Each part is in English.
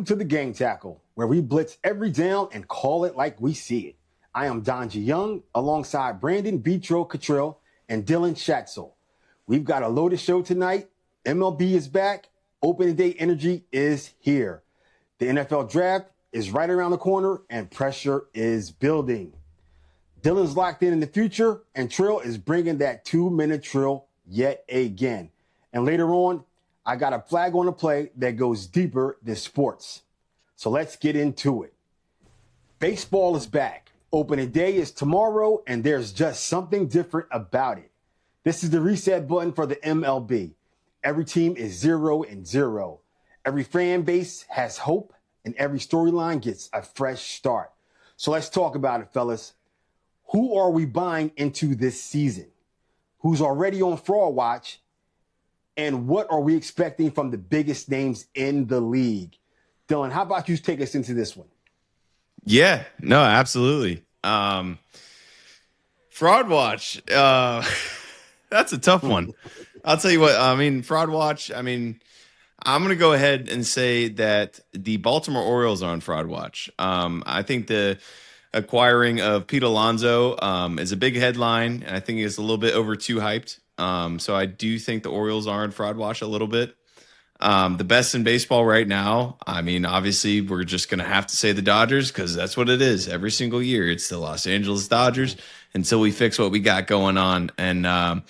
to the Game Tackle, where we blitz every down and call it like we see it. I am Donji Young, alongside Brandon B-Trill, Cottrill, and Dylan Schatzel. We've got a loaded show tonight. MLB is back. Opening day energy is here. The NFL draft is right around the corner, and pressure is building. Dylan's locked in the future, and Trill is bringing that 2-minute Trill yet again. And later on, I got a flag on the play that goes deeper than sports. So let's get into it. Baseball is back. Opening day is tomorrow, and there's just something different about it. This is the reset button for the MLB. Every team is 0-0. Every fan base has hope, and every storyline gets a fresh start. So let's talk about it, fellas. Who are we buying into this season? Who's already on fraud watch? And what are we expecting from the biggest names in the league? Dylan, how about you take us into this one? Yeah, no, absolutely. Fraud watch. That's a tough one. I'll tell you what, fraud watch, I'm going to go ahead and say that the Baltimore Orioles are on fraud watch. I think the acquiring of Pete Alonso is a big headline, and I think it's a little bit over too hyped. So I do think the Orioles are in fraud watch a little bit. The best in baseball right now, obviously we're just going to have to say the Dodgers because that's what it is. Every single year, it's the Los Angeles Dodgers until we fix what we got going on. And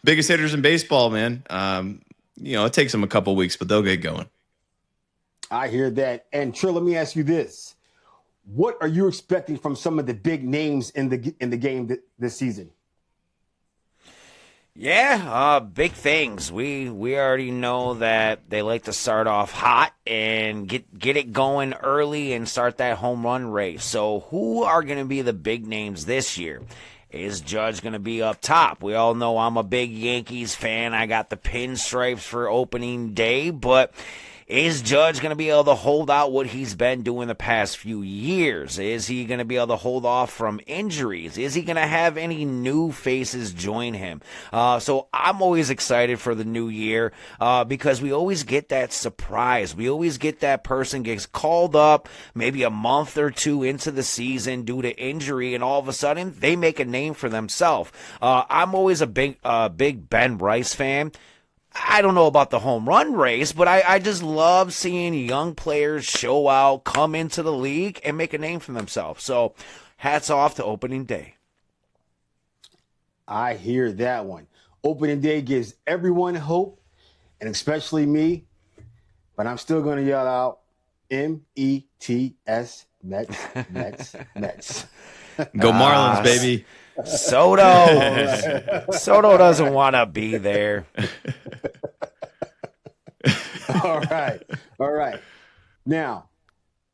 biggest hitters in baseball, man. It takes them a couple weeks, but they'll get going. I hear that. And Trill, let me ask you this. What are you expecting from some of the big names in the game this season? Yeah, big things. We already know that they like to start off hot and get it going early and start that home run race. So who are going to be the big names this year? Is Judge going to be up top? We all know I'm a big Yankees fan. I got the pinstripes for opening day, but is Judge going to be able to hold out what he's been doing the past few years? Is he going to be able to hold off from injuries? Is he going to have any new faces join him? So I'm always excited for the new year because we always get that surprise. We always get that person gets called up maybe a month or two into the season due to injury, and all of a sudden they make a name for themselves. I'm always a big Ben Rice fan. I don't know about the home run race, but I just love seeing young players show out, come into the league, and make a name for themselves. So hats off to opening day. I hear that one. Opening day gives everyone hope, and especially me, but I'm still going to yell out M-E-T-S, Mets, Mets, Mets. Go Marlins, baby. Soto doesn't want to be there. All right. Now,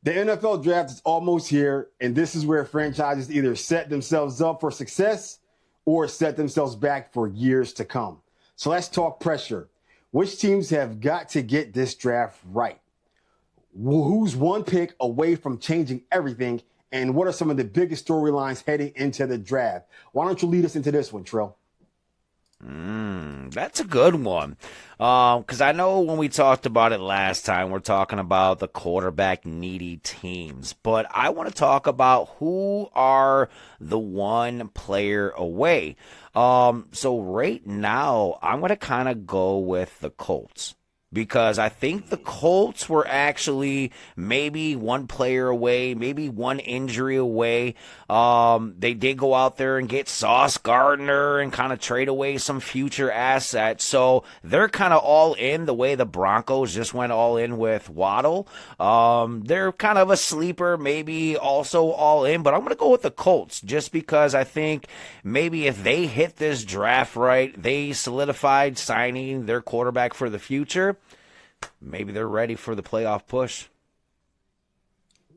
the NFL draft is almost here, and this is where franchises either set themselves up for success or set themselves back for years to come. So let's talk pressure. Which teams have got to get this draft right? Who's one pick away from changing everything? And what are some of the biggest storylines heading into the draft? Why don't you lead us into this one, Trill? That's a good one. Because I know when we talked about it last time, we're talking about the quarterback needy teams. But I want to talk about who are the one player away. So right now, I'm going to kind of go with the Colts. Because I think the Colts were actually maybe one player away, maybe one injury away. They did go out there and get Sauce Gardner and kind of trade away some future assets. So they're kind of all in the way the Broncos just went all in with Waddle. They're kind of a sleeper, maybe also all in. But I'm going to go with the Colts just because I think maybe if they hit this draft right, they solidified signing their quarterback for the future. Maybe they're ready for the playoff push.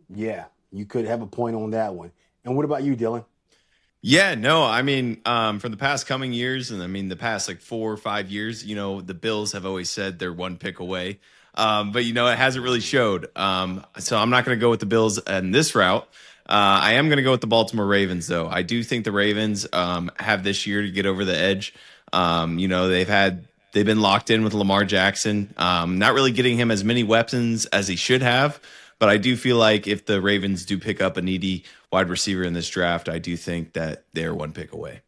Yeah, you could have a point on that one. And what about you, Dylan? Yeah, no, for the past coming years, and the past like 4 or 5 years, the Bills have always said they're one pick away. But, it hasn't really showed. So I'm not going to go with the Bills in this route. I am going to go with the Baltimore Ravens, though. I do think the Ravens have this year to get over the edge. They've been locked in with Lamar Jackson, not really getting him as many weapons as he should have. But I do feel like if the Ravens do pick up a needy wide receiver in this draft, I do think that they're one pick away.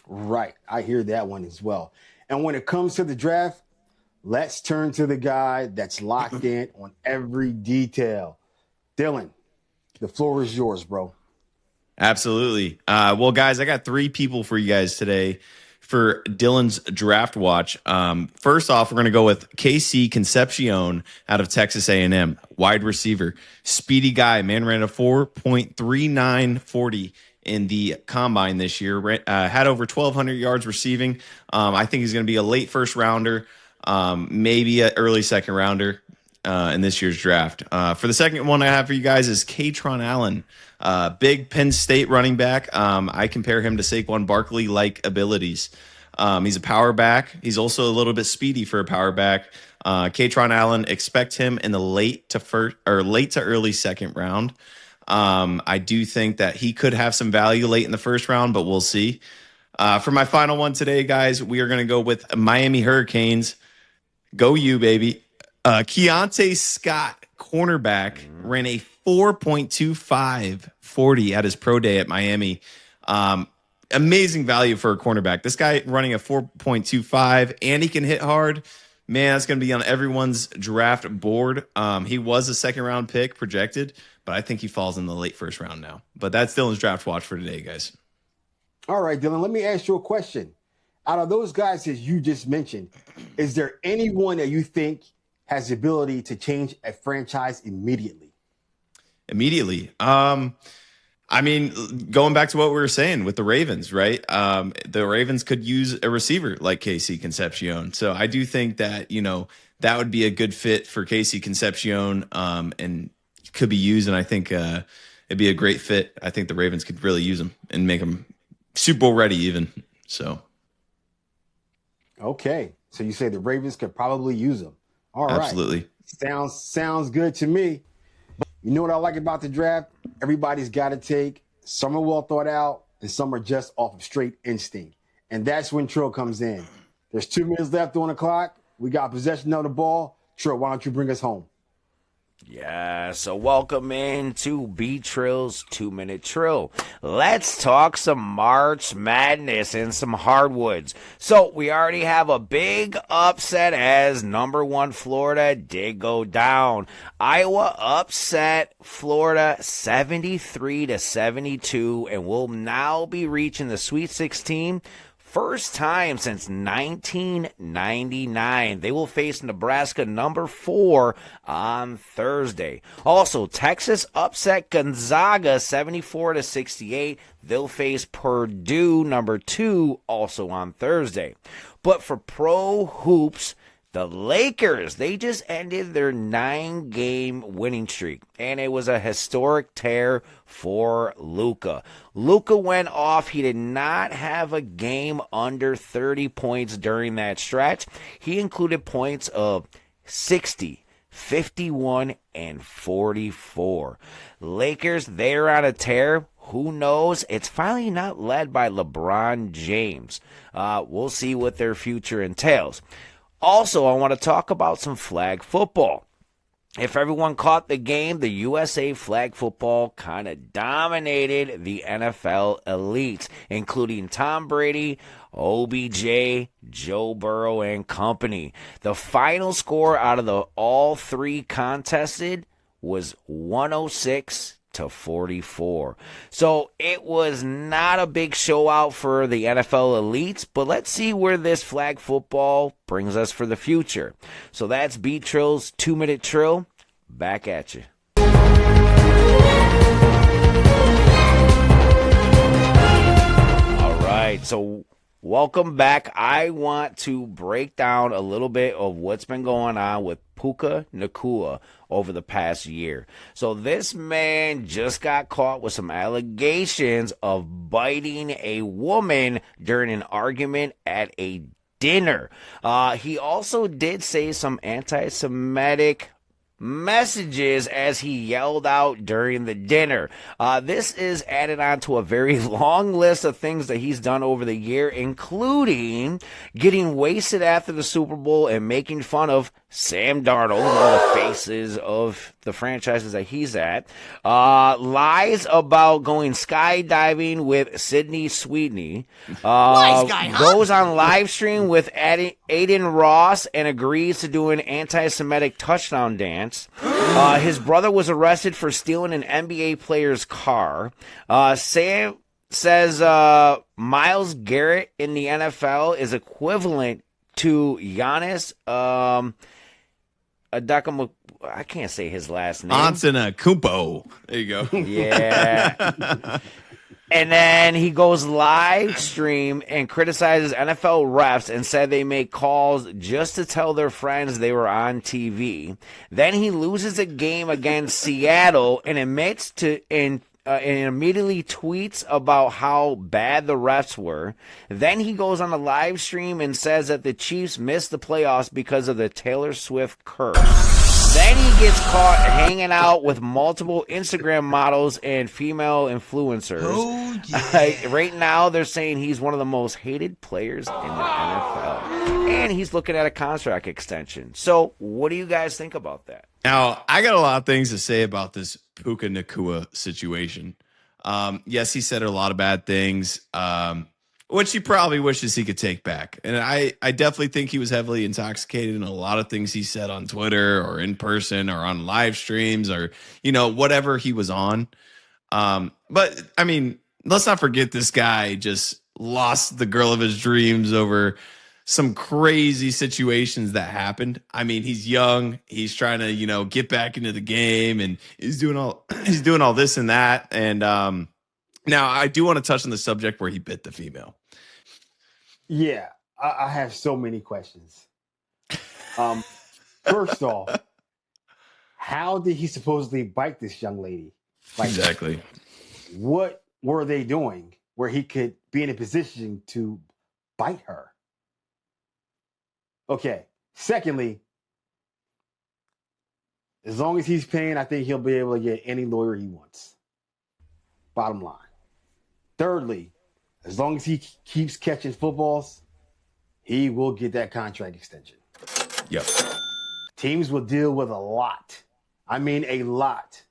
Right. I hear that one as well. And when it comes to the draft, let's turn to the guy that's locked in on every detail. Dylan, the floor is yours, bro. Absolutely. Well, guys, I got 3 people for you guys today for Dylan's draft watch. First off, we're going to go with KC Concepcion out of Texas A&M, wide receiver, speedy guy. Man ran a 4.3940 in the combine this year. Had over 1,200 yards receiving. I think he's going to be a late first rounder, maybe an early second rounder in this year's draft. For the second one I have for you guys is Katron Allen. Big Penn State running back. I compare him to Saquon Barkley-like abilities. He's a power back. He's also a little bit speedy for a power back. Katron Allen, expect him in the late to early second round. I do think that he could have some value late in the first round, but we'll see. For my final one today, guys, we are going to go with Miami Hurricanes. Go you, baby. Keontae Scott, cornerback, ran a 4.2540 at his pro day at Miami. Amazing value for a cornerback. This guy running a 4.25 and he can hit hard. Man, that's going to be on everyone's draft board. He was a second round pick projected, but I think he falls in the late first round now. But that's Dylan's draft watch for today, guys. All right, Dylan, let me ask you a question. Out of those guys that you just mentioned, is there anyone that you think has the ability to change a franchise immediately? Immediately. I mean, going back to what we were saying with the Ravens, right? The Ravens could use a receiver like KC Concepcion. So I do think that, that would be a good fit for KC Concepcion and could be used. And I think it'd be a great fit. I think the Ravens could really use him and make him Super Bowl ready even. So. Okay. So you say the Ravens could probably use him. All right. Absolutely. Sounds good to me. You know what I like about the draft? Everybody's got to take. Some are well thought out, and some are just off of straight instinct. And that's when Trill comes in. There's 2 minutes left on the clock. We got possession of the ball. Trill, why don't you bring us home? Yeah, so welcome in to B-Trill's 2-Minute Trill. Let's talk some March Madness and some hardwoods. So we already have a big upset as number 1 Florida did go down. Iowa upset Florida 73-72 and will now be reaching the Sweet 16. First time since 1999. They will face Nebraska number 4 on Thursday. Also, Texas upset Gonzaga 74-68. They'll face Purdue number 2 also on Thursday. But for pro hoops, the Lakers, they just ended their 9-game winning streak, and it was a historic tear for Luka. Luka went off. He did not have a game under 30 points during that stretch. He included points of 60, 51, and 44. Lakers, they're on a tear. Who knows? It's finally not led by LeBron James. We'll see what their future entails. Also, I want to talk about some flag football. If everyone caught the game, the USA flag football kind of dominated the NFL elites, including Tom Brady, OBJ, Joe Burrow, and company. The final score out of all 3 contested was 106-44. So it was not a big show out for the NFL elites, but let's see where this flag football brings us for the future. So that's B-Trill's 2-Minute Trill. Back at you. All right, so welcome back. I want to break down a little bit of what's been going on with Puka Nacua over the past year. So this man just got caught with some allegations of biting a woman during an argument at a dinner. He also did say some anti-Semitic messages as he yelled out during the dinner. This is added on to a very long list of things that he's done over the year, including getting wasted after the Super Bowl and making fun of Sam Darnold, one of the faces of the franchises that he's at, lies about going skydiving with Sydney Sweeney. Wise guy, huh? Goes on live stream with Aiden Ross and agrees to do an anti-Semitic touchdown dance. His brother was arrested for stealing an NBA player's car. Sam says Myles Garrett in the NFL is equivalent to Giannis. I can't say his last name. Antetokounmpo. There you go. Yeah. And then he goes live stream and criticizes NFL refs and said they make calls just to tell their friends they were on TV. Then he loses a game against Seattle and admits to and immediately tweets about how bad the refs were. Then he goes on a live stream and says that the Chiefs missed the playoffs because of the Taylor Swift curse. Then he gets caught hanging out with multiple Instagram models and female influencers. Oh, yeah. Right now, they're saying he's one of the most hated players in the NFL. And he's looking at a contract extension. So what do you guys think about that? Now, I got a lot of things to say about this Puka Nacua situation. Yes, he said a lot of bad things, which he probably wishes he could take back. And I definitely think he was heavily intoxicated in a lot of things he said on Twitter or in person or on live streams or, whatever he was on. But, I mean, let's not forget this guy just lost the girl of his dreams over some crazy situations that happened. I mean, he's young. He's trying to, get back into the game, and he's doing all this and that. And now I do want to touch on the subject where he bit the female. Yeah, I have so many questions. First off, how did he supposedly bite this young lady? Exactly. What were they doing where he could be in a position to bite her? Okay. Secondly, as long as he's paying, I think he'll be able to get any lawyer he wants. Bottom line. Thirdly, as long as he keeps catching footballs, he will get that contract extension. Yep. Teams will deal with a lot. I mean, a lot.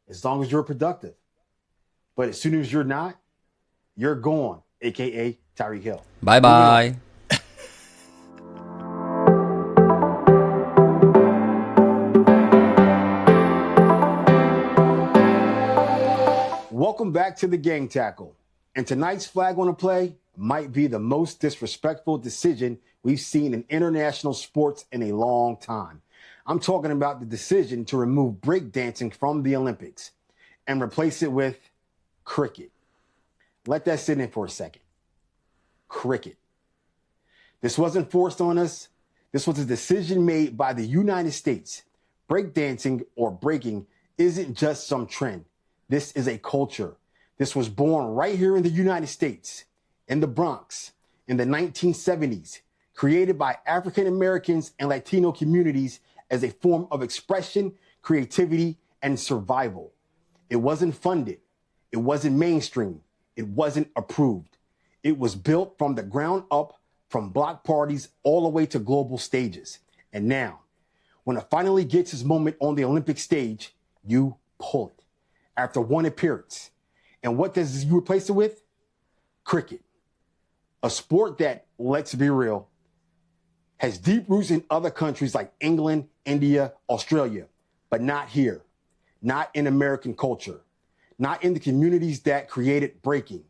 As long as you're productive. But as soon as you're not, you're gone, a.k.a. Tyreek Hill. Bye-bye. Welcome back to the Gang Tackle. And tonight's flag on the play might be the most disrespectful decision we've seen in international sports in a long time. I'm talking about the decision to remove breakdancing from the Olympics and replace it with cricket. Let that sit in for a second. Cricket. This wasn't forced on us. This was a decision made by the United States. Breakdancing or breaking isn't just some trend. This is a culture. This was born right here in the United States, in the Bronx, in the 1970s, created by African Americans and Latino communities as a form of expression, creativity, and survival. It wasn't funded. It wasn't mainstream. It wasn't approved. It was built from the ground up, from block parties all the way to global stages. And now, when it finally gets its moment on the Olympic stage, you pull it. After one appearance. And what does you replace it with? Cricket. A sport that, let's be real, has deep roots in other countries like England, India, Australia, but not here. Not in American culture. Not in the communities that created breaking.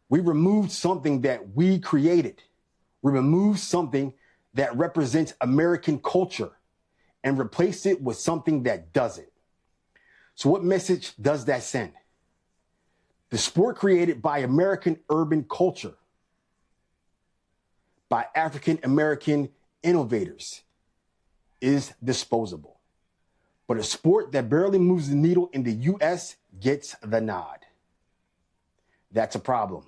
We removed something that we created. We removed something that represents American culture and replaced it with something that doesn't. So what message does that send? The sport created by American urban culture, by African American innovators, is disposable. But a sport that barely moves the needle in the U.S. gets the nod. That's a problem.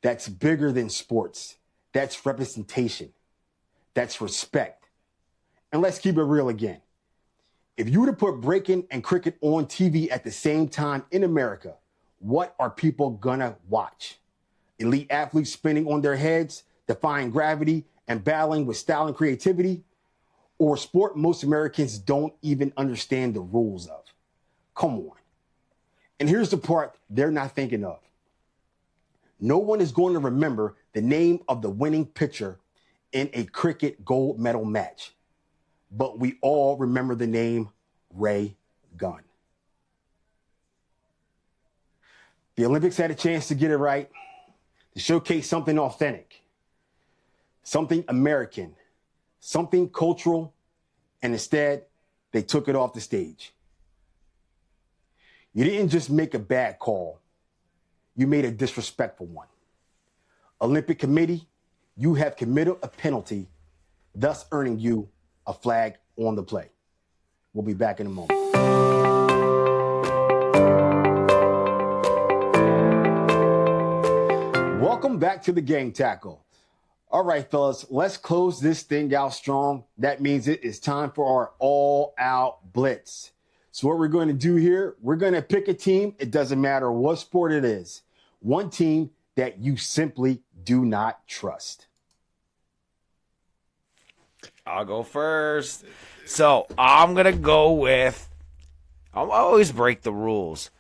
That's bigger than sports. That's representation. That's respect. And let's keep it real again. If you were to put breaking and cricket on TV at the same time in America, what are people gonna watch? Elite athletes spinning on their heads, defying gravity and battling with style and creativity? or a sport most Americans don't even understand the rules of. Come on. And here's the part they're not thinking of. No one is going to remember the name of the winning pitcher in a cricket gold medal match, but we all remember the name Ray Gunn. The Olympics had a chance to get it right, to showcase something authentic, something American, something cultural, and instead, they took it off the stage. You didn't just make a bad call, you made a disrespectful one. Olympic Committee, you have committed a penalty, thus earning you a flag on the play. We'll be back in a moment. Welcome back to the Game Tackle. All right, fellas, let's close this thing out strong. That means it is time for our all-out blitz. So what we're going to do here, we're going to pick a team. It doesn't matter what sport it is. One team that you simply do not trust. I'll go first. So I'm going to go with, I always break the rules.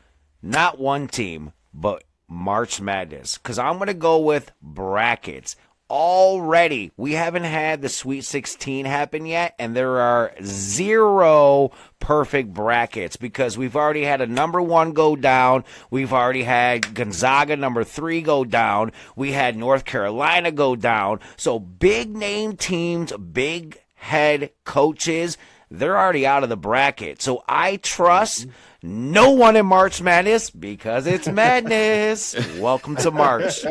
Not one team, but March Madness. Because I'm going to go with brackets. Already, we haven't had the Sweet 16 happen yet, and there are 0 perfect brackets because we've already had a number 1 go down. We've already had Gonzaga number 3 go down. We had North Carolina go down. So big name teams, big head coaches, they're already out of the bracket. So I trust no one in March Madness because it's madness. Welcome to March.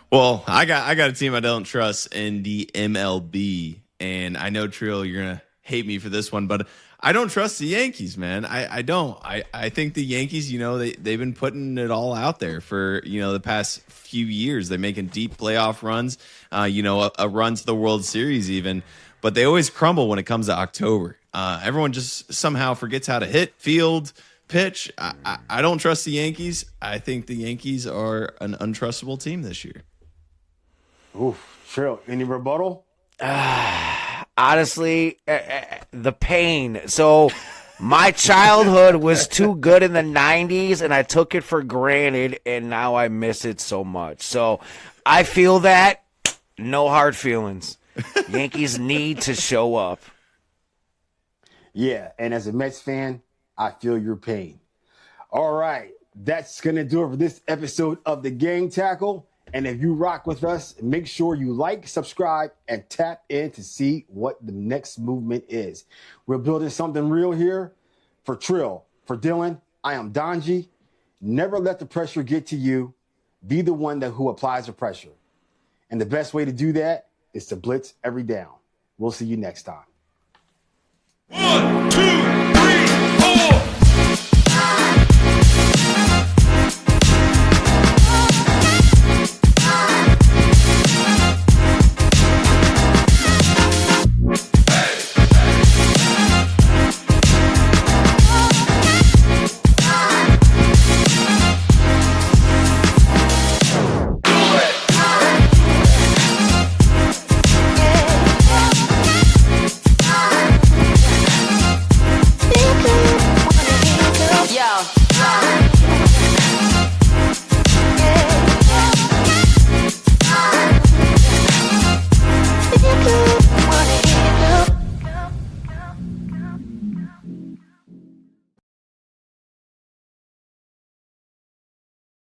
Well, I got a team I don't trust in the MLB, and I know Trill, you're gonna hate me for this one, but I don't trust the Yankees, man. I don't. I think the Yankees, they've been putting it all out there for the past few years. They're making deep playoff runs, a run to the World Series even, but they always crumble when it comes to October. Everyone just somehow forgets how to hit, field, pitch. I don't trust the Yankees. I think the Yankees are an untrustable team this year. Oof, Trill, any rebuttal? Honestly, the pain. So my childhood was too good in the 90s, and I took it for granted, and now I miss it so much. So I feel that. No hard feelings. Yankees need to show up. Yeah, and as a Mets fan, I feel your pain. All right, that's going to do it for this episode of the Game Tackle. And if you rock with us, make sure you like, subscribe, and tap in to see what the next movement is. We're building something real here. For Trill, for Dylan, I am Donji. Never let the pressure get to you. Be the one who applies the pressure. And the best way to do that is to blitz every down. We'll see you next time. 1, 2.